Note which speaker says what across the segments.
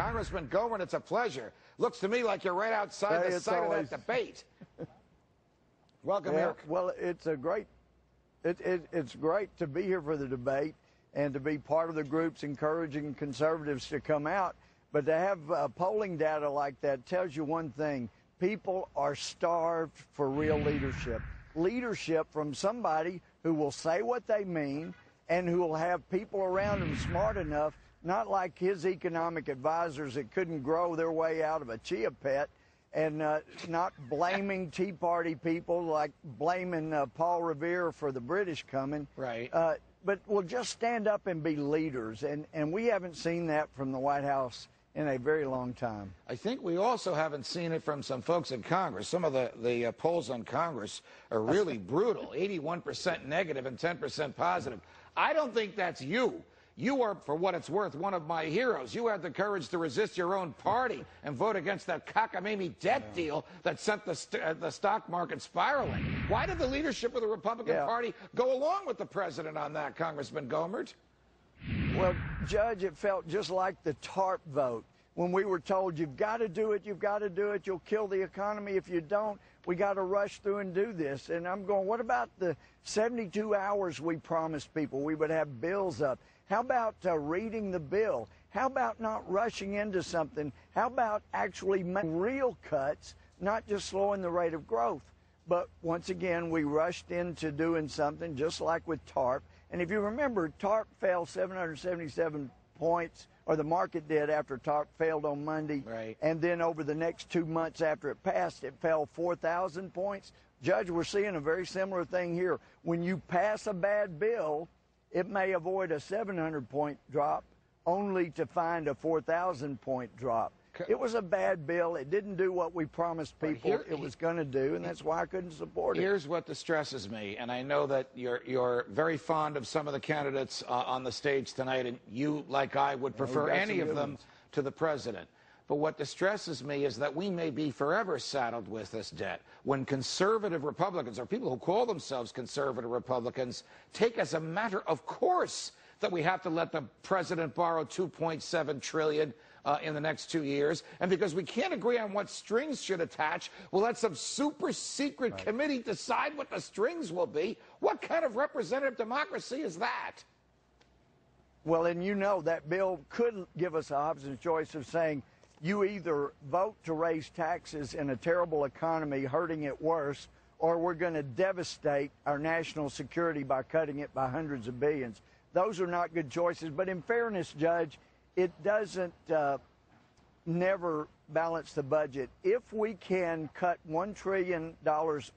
Speaker 1: Congressman Gohmert, it's a pleasure. Looks to me like you're right outside the site of that debate. Welcome here.
Speaker 2: Well, it's great to be here for the debate and to be part of the groups encouraging conservatives to come out. But to have polling data like that tells you one thing. People are starved for real leadership. Leadership from somebody who will say what they mean and who will have people around him smart enough, not like his economic advisors that couldn't grow their way out of a chia pet, and not blaming Tea Party people, like blaming Paul Revere for the British coming.
Speaker 1: Right.
Speaker 2: But will just stand up and be leaders, and we haven't seen that from the White House in a very long time.
Speaker 1: I think we also haven't seen it from some folks in Congress. Some of the polls on Congress are really brutal, 81% negative and 10% positive. I don't think that's you. You are, for what it's worth, one of my heroes. You had the courage to resist your own party and vote against that cockamamie debt deal that sent the stock market spiraling. Why did the leadership of the Republican Party go along with the president on that, Congressman Gohmert?
Speaker 2: Well, Judge, it felt just like the TARP vote when we were told, you've got to do it, you'll kill the economy if you don't. We got to rush through and do this. And I'm going, what about the 72 hours we promised people we would have bills up? How about reading the bill? How about not rushing into something? How about actually making real cuts, not just slowing the rate of growth? But once again, we rushed into doing something just like with TARP. And if you remember, TARP fell 777 points, or the market did, after TARP failed on Monday.
Speaker 1: Right.
Speaker 2: And then over the next 2 months after it passed, it fell 4,000 points. Judge, we're seeing a very similar thing here. When you pass a bad bill, it may avoid a 700-point drop, only to find a 4,000-point drop. It was a bad bill. It didn't do what we promised people it was going to do, and that's why I couldn't support it.
Speaker 1: Here's what distresses me, and I know that you're very fond of some of the candidates on the stage tonight, and you, like I, would prefer any of them to the president. But what distresses me is that we may be forever saddled with this debt when conservative Republicans, or people who call themselves conservative Republicans, take as a matter of course that we have to let the president borrow $2.7 trillion in the next 2 years. And because we can't agree on what strings should attach, we'll let some super secret committee decide what the strings will be. What kind of representative democracy is that?
Speaker 2: Well, and you know that bill could give us an option choice of saying, you either vote to raise taxes in a terrible economy, hurting it worse, or we're going to devastate our national security by cutting it by hundreds of billions. Those are not good choices. But in fairness, Judge, it doesn't never balance the budget. If we can cut $1 trillion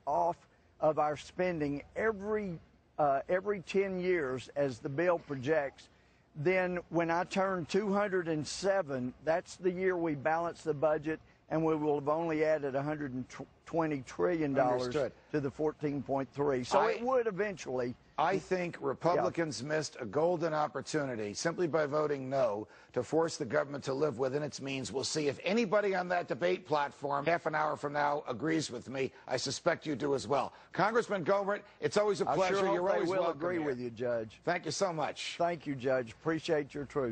Speaker 2: off of our spending every 10 years, as the bill projects, then when I turn 207, that's the year we balance the budget, and we will have only added $120 trillion to the 14.3. So it would eventually.
Speaker 1: I think Republicans missed a golden opportunity simply by voting no to force the government to live within its means. We'll see if anybody on that debate platform half an hour from now agrees with me. I suspect you do as well. Congressman Gohmert, it's always a pleasure.
Speaker 2: I sure hope
Speaker 1: You're always
Speaker 2: they will
Speaker 1: welcome
Speaker 2: agree
Speaker 1: here.
Speaker 2: with you, Judge.
Speaker 1: Thank you so much.
Speaker 2: Thank you, Judge. Appreciate your truth.